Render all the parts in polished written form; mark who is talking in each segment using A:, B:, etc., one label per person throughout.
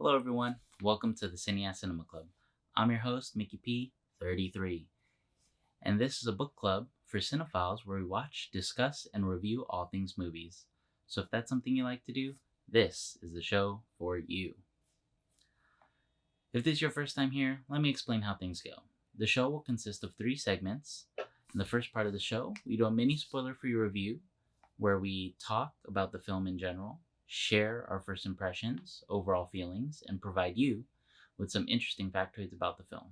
A: Hello, everyone. Welcome to the Cinéaste Cinema Club. I'm your host, Mickey P. 33, and this is a book club for cinephiles where we watch, discuss, and review all things movies. So if that's something you like to do, this is the show for you. If this is your first time here, let me explain how things go. The show will consist of 3 segments. In the first part of the show, we do a mini spoiler for your review, where we talk about the film in general, share our first impressions, overall feelings, and provide you with some interesting factoids about the film.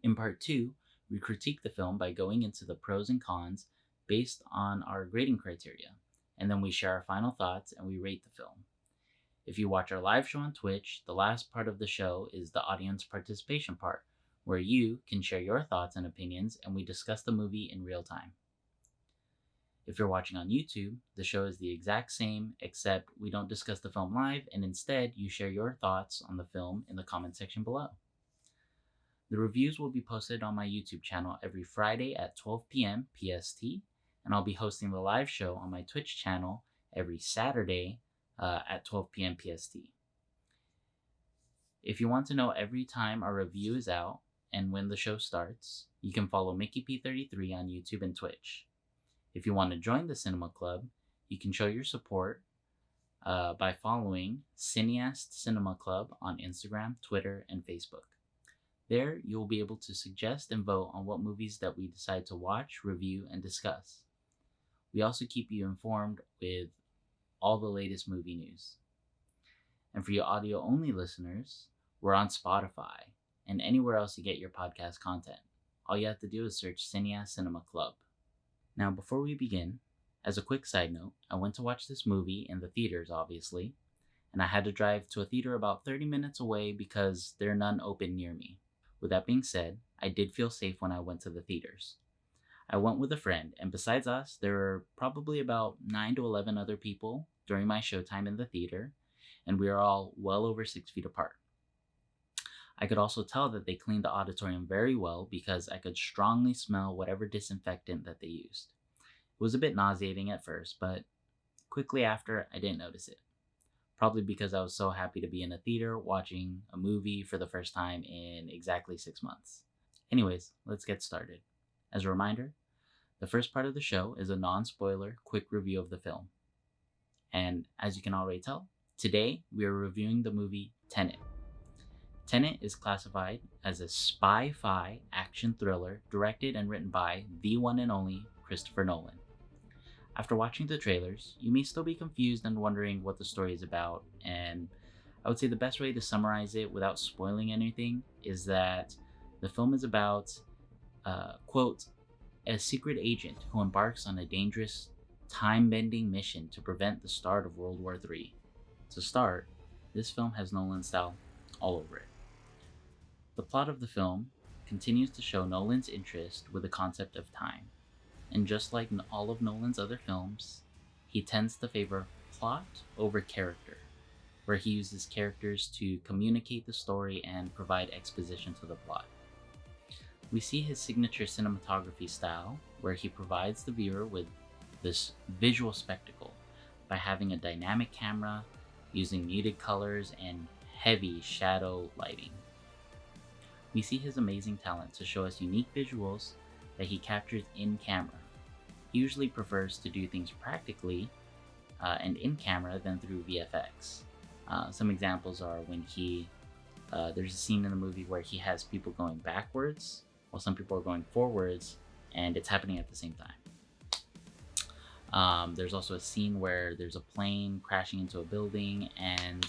A: In part 2, we critique the film by going into the pros and cons based on our grading criteria, and then we share our final thoughts and we rate the film. If you watch our live show on Twitch, the last part of the show is the audience participation part, where you can share your thoughts and opinions and we discuss the movie in real time. If you're watching on YouTube, the show is the exact same, except we don't discuss the film live, and instead you share your thoughts on the film in the comment section below. The reviews will be posted on my YouTube channel every Friday at 12 p.m. PST, and I'll be hosting the live show on my Twitch channel every Saturday at 12 p.m. PST. If you want to know every time our review is out and when the show starts, you can follow Mickey P33 on YouTube and Twitch. If you want to join the Cinema Club, you can show your support by following Cinéaste Cinema Club on Instagram, Twitter, and Facebook. There, you will be able to suggest and vote on what movies that we decide to watch, review, and discuss. We also keep you informed with all the latest movie news. And for you audio-only listeners, we're on Spotify and anywhere else you get your podcast content. All you have to do is search Cinéaste Cinema Club. Now, before we begin, as a quick side note, I went to watch this movie in the theaters, obviously, and I had to drive to a theater about 30 minutes away because there are none open near me. With that being said, I did feel safe when I went to the theaters. I went with a friend, and besides us, there were probably about 9 to 11 other people during my showtime in the theater, and we were all well over 6 feet apart. I could also tell that they cleaned the auditorium very well because I could strongly smell whatever disinfectant that they used. It was a bit nauseating at first, but quickly after, I didn't notice it. Probably because I was so happy to be in a theater watching a movie for the first time in exactly 6 months. Anyways, let's get started. As a reminder, the first part of the show is a non-spoiler quick review of the film. And as you can already tell, today we are reviewing the movie Tenet. Tenet is classified as a spy-fi action thriller directed and written by the one and only Christopher Nolan. After watching the trailers, you may still be confused and wondering what the story is about, and I would say the best way to summarize it without spoiling anything is that the film is about, quote, a secret agent who embarks on a dangerous, time-bending mission to prevent the start of World War III. To start, this film has Nolan style all over it. The plot of the film continues to show Nolan's interest with the concept of time, and just like all of Nolan's other films, he tends to favor plot over character, where he uses characters to communicate the story and provide exposition to the plot. We see his signature cinematography style, where he provides the viewer with this visual spectacle by having a dynamic camera, using muted colors, and heavy shadow lighting. We see his amazing talent to show us unique visuals that he captures in camera. He usually prefers to do things practically and in camera than through VFX. Some examples are when there's a scene in the movie where he has people going backwards while some people are going forwards, and it's happening at the same time. There's also a scene where there's a plane crashing into a building and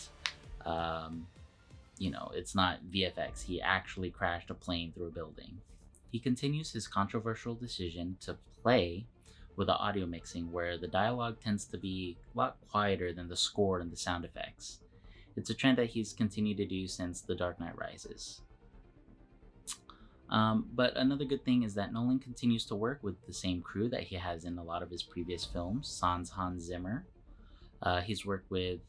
A: it's not VFX. He actually crashed a plane through a building. He continues his controversial decision to play with the audio mixing, where the dialogue tends to be a lot quieter than the score and the sound effects. It's a trend that he's continued to do since The Dark Knight Rises. But another good thing is that Nolan continues to work with the same crew that he has in a lot of his previous films, sans Hans Zimmer. He's worked with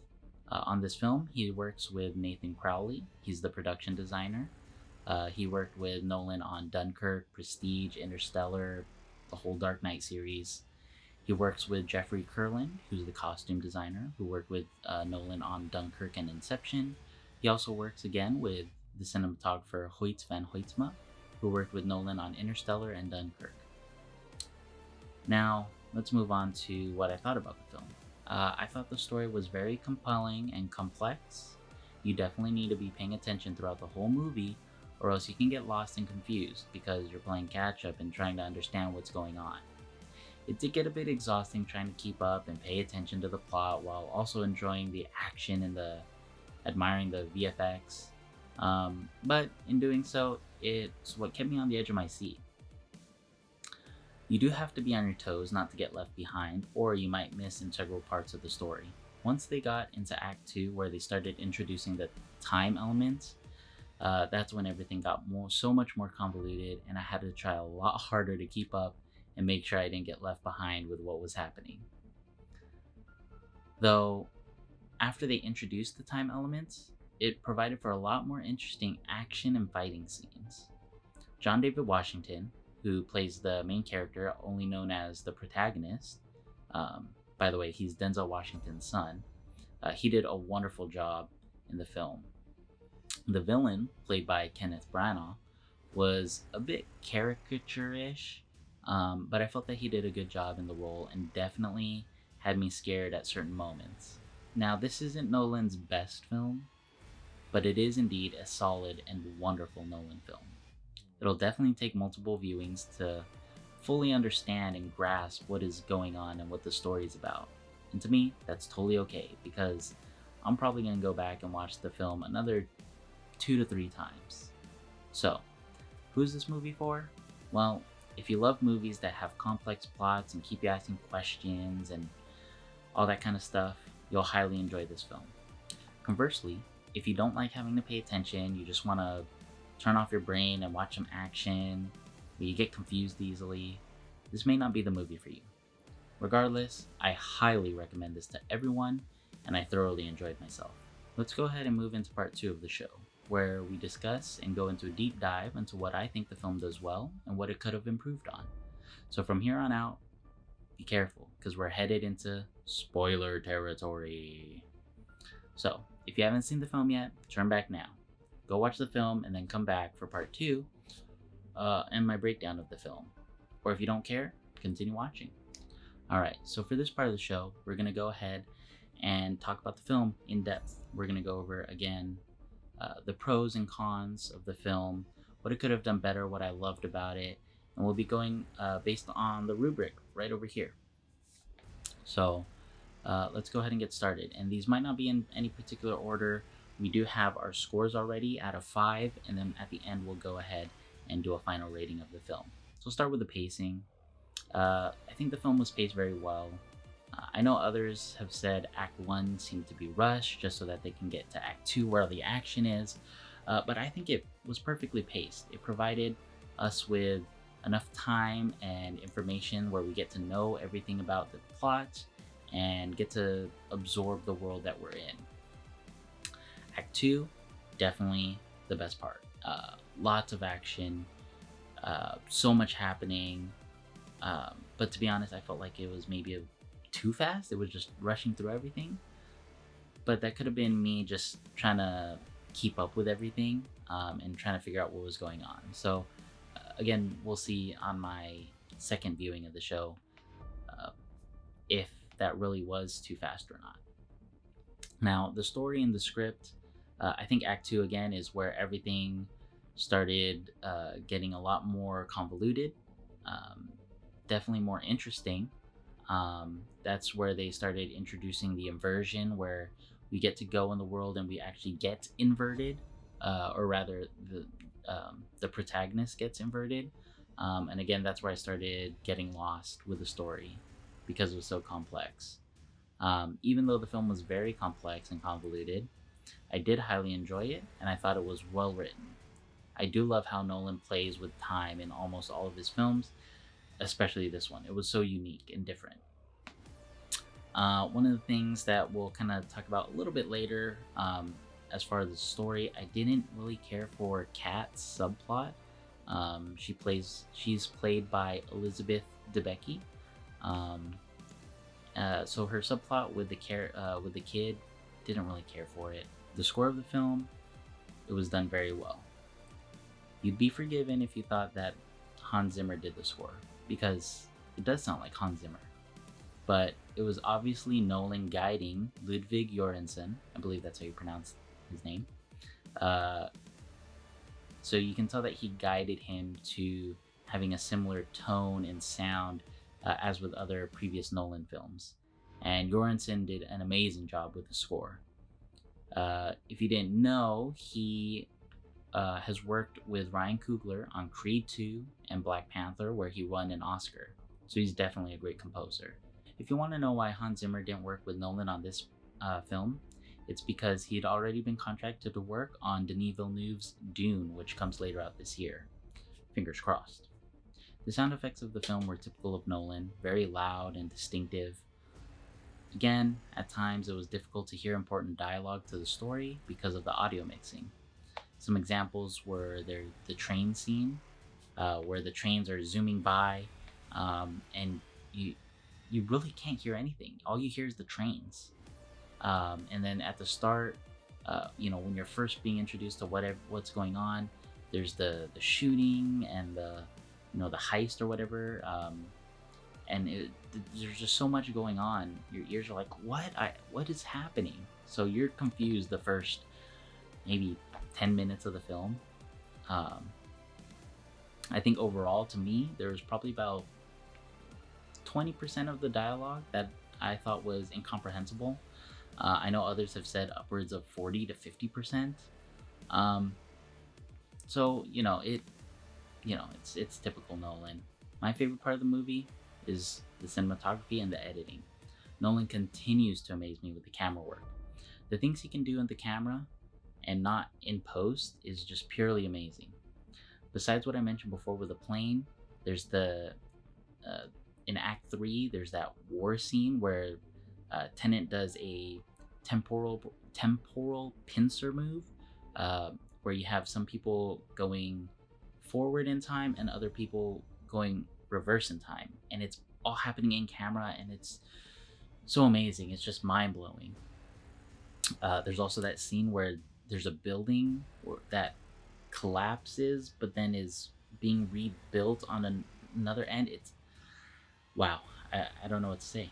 A: on this film, he works with Nathan Crowley. He's the production designer. He worked with Nolan on Dunkirk, Prestige, Interstellar, the whole Dark Knight series. He works with Jeffrey Kurland, who's the costume designer, who worked with Nolan on Dunkirk and Inception. He also works again with the cinematographer Hoyts van Hoytsma, who worked with Nolan on Interstellar and Dunkirk. Now, let's move on to what I thought about the film. I thought the story was very compelling and complex. You definitely need to be paying attention throughout the whole movie, or else you can get lost and confused because you're playing catch up and trying to understand what's going on. It did get a bit exhausting trying to keep up and pay attention to the plot while also enjoying the action and admiring the VFX. But in doing so, it's what kept me on the edge of my seat. You do have to be on your toes not to get left behind, or you might miss integral parts of the story. Once they got into Act 2, where they started introducing the time element, that's when everything got so much more convoluted, and I had to try a lot harder to keep up and make sure I didn't get left behind with what was happening. Though, after they introduced the time elements, it provided for a lot more interesting action and fighting scenes. John David Washington, who plays the main character, only known as the protagonist, by the way, he's Denzel Washington's son, he did a wonderful job in the film. The villain, played by Kenneth Branagh, was a bit caricature-ish, but I felt that he did a good job in the role and definitely had me scared at certain moments. Now, this isn't Nolan's best film, but it is indeed a solid and wonderful Nolan film. It'll definitely take multiple viewings to fully understand and grasp what is going on and what the story is about. And to me, that's totally okay because I'm probably going to go back and watch the film another 2 to 3 times. So, who's this movie for? Well, if you love movies that have complex plots and keep you asking questions and all that kind of stuff, you'll highly enjoy this film. Conversely, if you don't like having to pay attention, you just want to turn off your brain and watch some action, but you get confused easily, this may not be the movie for you. Regardless, I highly recommend this to everyone, and I thoroughly enjoyed myself. Let's go ahead and move into part 2 of the show, where we discuss and go into a deep dive into what I think the film does well and what it could have improved on. So from here on out, be careful, because we're headed into spoiler territory. So, if you haven't seen the film yet, turn back now. Go watch the film and then come back for part 2 and my breakdown of the film. Or if you don't care, continue watching. Alright, so for this part of the show, we're going to go ahead and talk about the film in depth. We're going to go over, again, the pros and cons of the film, what it could have done better, what I loved about it, and we'll be going based on the rubric right over here. So, let's go ahead and get started. And these might not be in any particular order. We do have our scores already out of 5, and then at the end we'll go ahead and do a final rating of the film. So we'll start with the pacing. I think the film was paced very well. I know others have said Act 1 seemed to be rushed just so that they can get to Act 2 where the action is, but I think it was perfectly paced. It provided us with enough time and information where we get to know everything about the plot and get to absorb the world that we're in. Act 2, definitely the best part. Lots of action, so much happening, but to be honest, I felt like it was maybe too fast. It was just rushing through everything, but that could have been me just trying to keep up with everything and trying to figure out what was going on. So again, we'll see on my second viewing of the show if that really was too fast or not. Now, the story and the script, I think Act 2 again is where everything started getting a lot more convoluted, definitely more interesting. That's where they started introducing the inversion, where we get to go in the world and we actually get inverted, or rather the protagonist gets inverted. And again, that's where I started getting lost with the story because it was so complex. Even though the film was very complex and convoluted, I did highly enjoy it, and I thought it was well written. I do love how Nolan plays with time in almost all of his films, especially this one. It was so unique and different. One of the things that we'll kind of talk about a little bit later, as far as the story, I didn't really care for Kat's subplot. She's played by Elizabeth Debicki. So her subplot with the kid, didn't really care for it. The score of the film, it was done very well. You'd be forgiven if you thought that Hans Zimmer did the score, because it does sound like Hans Zimmer. But it was obviously Nolan guiding Ludwig Göransson, I believe that's how you pronounce his name. So you can tell that he guided him to having a similar tone and sound as with other previous Nolan films. And Göransson did an amazing job with the score. If you didn't know, he has worked with Ryan Coogler on Creed 2 and Black Panther, where he won an Oscar. So he's definitely a great composer. If you want to know why Hans Zimmer didn't work with Nolan on this film, it's because he had already been contracted to work on Denis Villeneuve's Dune, which comes later out this year. Fingers crossed. The sound effects of the film were typical of Nolan, very loud and distinctive. Again, at times it was difficult to hear important dialogue to the story because of the audio mixing. Some examples were the train scene, where the trains are zooming by, and you really can't hear anything. All you hear is the trains. And then at the start, when you're first being introduced to what's going on, there's the shooting and the heist or whatever, and there's just so much going on. Your ears are like, what is happening? So you're confused the first maybe 10 minutes of the film. I think overall, to me, there was probably about 20% of the dialogue that I thought was incomprehensible. I know others have said upwards of 40 to 50%. So it's typical Nolan. My favorite part of the movie is the cinematography and the editing. Nolan continues to amaze me with the camera work. The things he can do in the camera and not in post is just purely amazing. Besides what I mentioned before with the plane, there's in Act 3, there's that war scene where Tenet does a temporal pincer move, where you have some people going forward in time and other people going reverse in time, and it's all happening in camera, and it's so amazing. It's just mind-blowing. There's also that scene where there's a building that collapses but then is being rebuilt on another end. It's wow. I don't know what to say.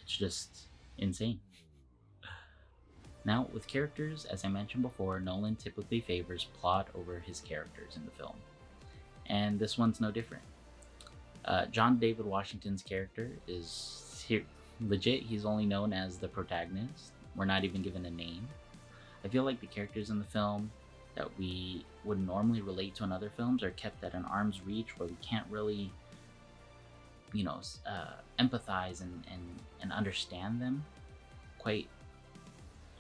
A: It's just insane. Now, with characters, as I mentioned before, Nolan typically favors plot over his characters in the film, and this one's no different. John David Washington's character is here legit. He's only known as the protagonist. We're not even given a name. I feel like the characters in the film that we would normally relate to in other films are kept at an arm's reach, where we can't really empathize and understand them quite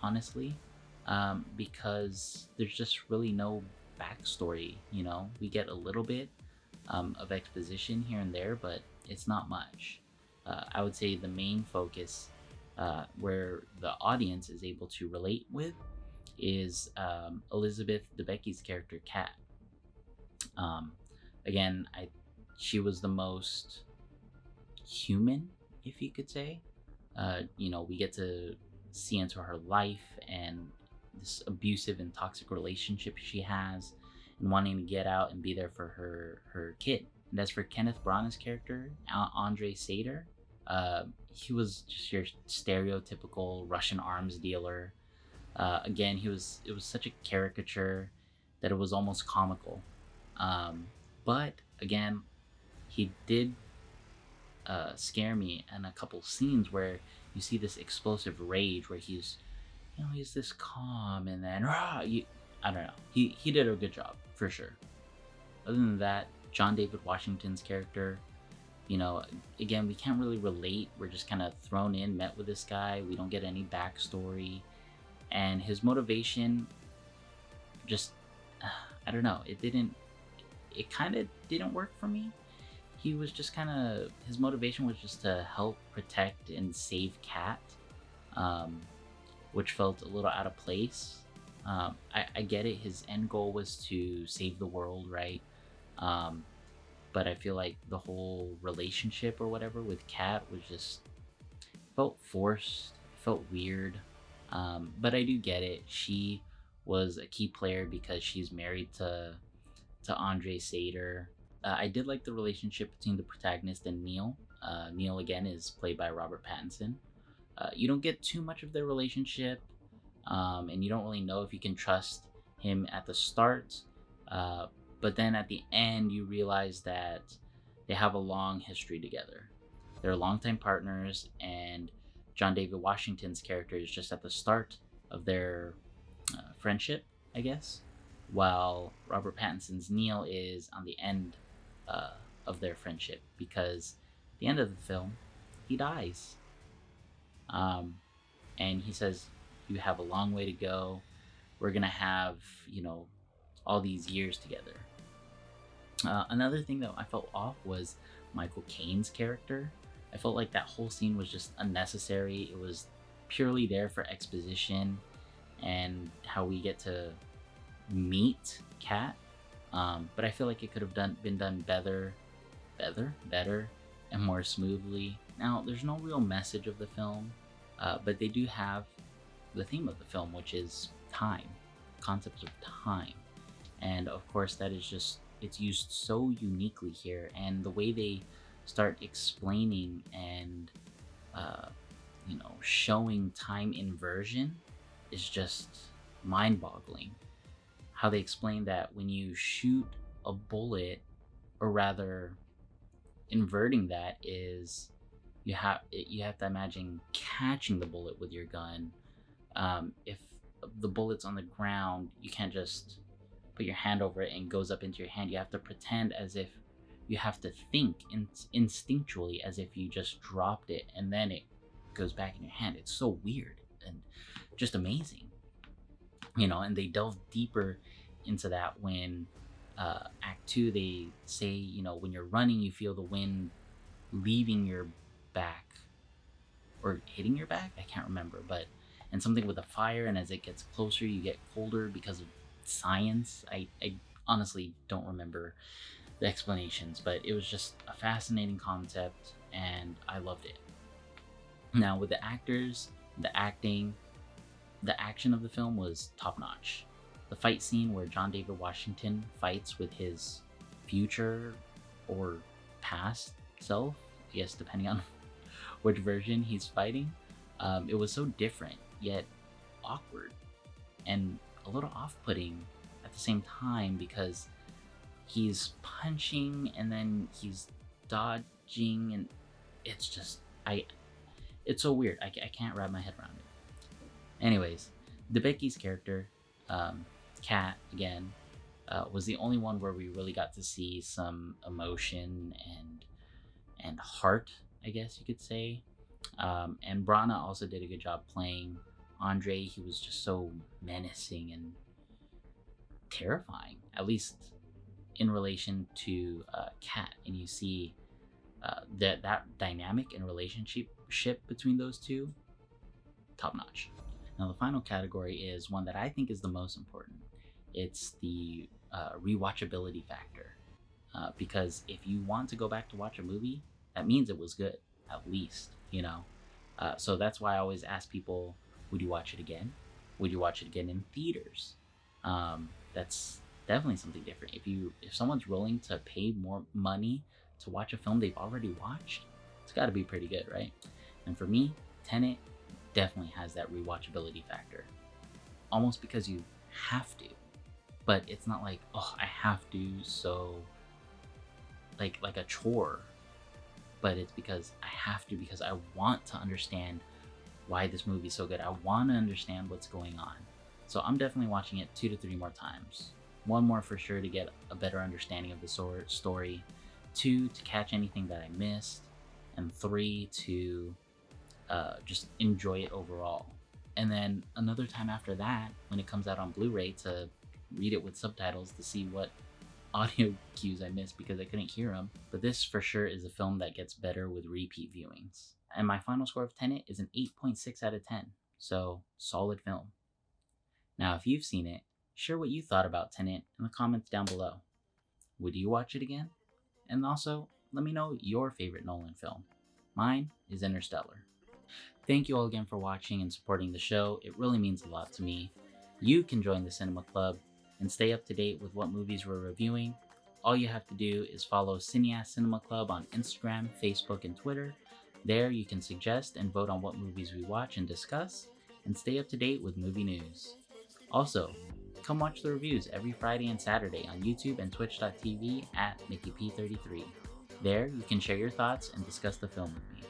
A: honestly, because there's just really no backstory. We get a little bit of exposition here and there, but it's not much. I would say the main focus, where the audience is able to relate with, is Elizabeth Debicki's character, Kat. Again, she was the most human, if you could say. We get to see into her life and this abusive and toxic relationship she has, and wanting to get out and be there for her kid. And as for Kenneth Branagh's character, Andre Sader, he was just your stereotypical Russian arms dealer. Again, it was such a caricature that it was almost comical. But again, he did scare me in a couple scenes where you see this explosive rage, where he's this calm, and then I don't know. He did a good job for sure. Other than that, John David Washington's character, again, we can't really relate. We're just kind of thrown in, met with this guy. We don't get any backstory, and his motivation, just I don't know. It kind of didn't work for me. He was just his motivation was just to help protect and save Kat, which felt a little out of place. I get it. His end goal was to save the world, right? But I feel like the whole relationship or whatever with Kat was just felt forced, felt weird. But I do get it. She was a key player because she's married to Andre Sader. I did like the relationship between the protagonist and Neil. Neil again is played by Robert Pattinson. You don't get too much of their relationship, and you don't really know if you can trust him at the start. Uh, but then at the end, you realize that they have a long history together. They're longtime partners, and John David Washington's character is just at the start of their friendship, I guess, while Robert Pattinson's Neil is on the end uh, of their friendship because at the end of the film, he dies. Um, and he says, "You have a long way to go. We're gonna have, all these years together." Another thing that I felt off was Michael Caine's character. I felt like that whole scene was just unnecessary. It was purely there for exposition and how we get to meet Kat. But I feel like it could have been done better, and more smoothly. Now, there's no real message of the film, but they do have the theme of the film, which is time, concepts of time, and of course that is just it's used so uniquely here, and the way they start explaining and showing time inversion is just mind-boggling. How they explain that when you shoot a bullet, or rather inverting that is you have to imagine catching the bullet with your gun. If the bullet's on the ground, you can't just put your hand over it and it goes up into your hand. You have to pretend as if you have to think instinctually as if you just dropped it, and then it goes back in your hand. It's so weird and just amazing, and they delve deeper into that when act 2 they say, when you're running you feel the wind leaving your back or hitting your back, I can't remember, but and something with a fire, and as it gets closer you get colder because of science. I honestly don't remember the explanations, but it was just a fascinating concept and I loved it. Now, with the actors, the acting, the action of the film was top notch. The fight scene where John David Washington fights with his future or past self, yes, depending on which version he's fighting, it was so different yet awkward and a little off-putting at the same time because he's punching and then he's dodging, and it's just it's so weird. I can't wrap my head around it. Anyways, DeBicky's character, Kat, again, was the only one where we really got to see some emotion and heart, I guess you could say. And Brana also did a good job playing Andre. He was just so menacing and terrifying, at least in relation to Kat. And you see that dynamic and relationship between those two, top notch. Now, the final category is one that I think is the most important. It's the rewatchability factor. Because if you want to go back to watch a movie, that means it was good, at least, So that's why I always ask people, would you watch it again? Would you watch it again in theaters? That's definitely something different. If someone's willing to pay more money to watch a film they've already watched, it's got to be pretty good, right? And for me, Tenet definitely has that rewatchability factor. Almost because you have to. But it's not like, oh, I have to, so like a chore. But it's because I have to, because I want to understand why this movie's so good. I want to understand what's going on. So I'm definitely watching it 2 to 3 more times. 1 more for sure to get a better understanding of the story. 2 to catch anything that I missed. And 3 to just enjoy it overall. And then another time after that, when it comes out on Blu-ray, to read it with subtitles to see what audio cues I missed because I couldn't hear them. But this for sure is a film that gets better with repeat viewings. And my final score of Tenet is an 8.6 out of 10. So, solid film. Now, if you've seen it, share what you thought about Tenet in the comments down below. Would you watch it again? And also, let me know your favorite Nolan film. Mine is Interstellar. Thank you all again for watching and supporting the show. It really means a lot to me. You can join the Cinema Club and stay up to date with what movies we're reviewing. All you have to do is follow Cinéaste Cinema Club on Instagram, Facebook, and Twitter. There you can suggest and vote on what movies we watch and discuss, and stay up to date with movie news. Also, come watch the reviews every Friday and Saturday on YouTube and twitch.tv at MickeyP33. There you can share your thoughts and discuss the film with me.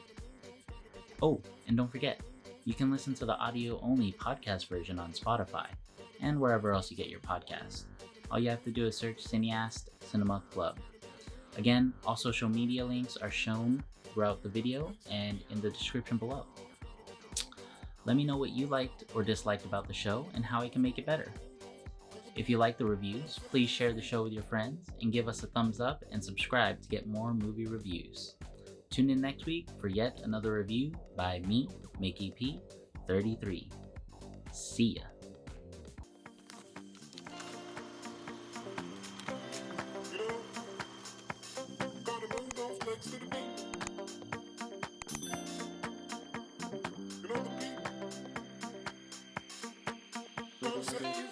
A: Oh, and don't forget, you can listen to the audio-only podcast version on Spotify and wherever else you get your podcasts. All you have to do is search Cineaste Cinema Club. Again, all social media links are shown throughout the video and in the description below. Let me know what you liked or disliked about the show and how I can make it better. If you like the reviews, please share the show with your friends and give us a thumbs up and subscribe to get more movie reviews. Tune in next week for yet another review by me, Mickey P33. See ya.
B: Say you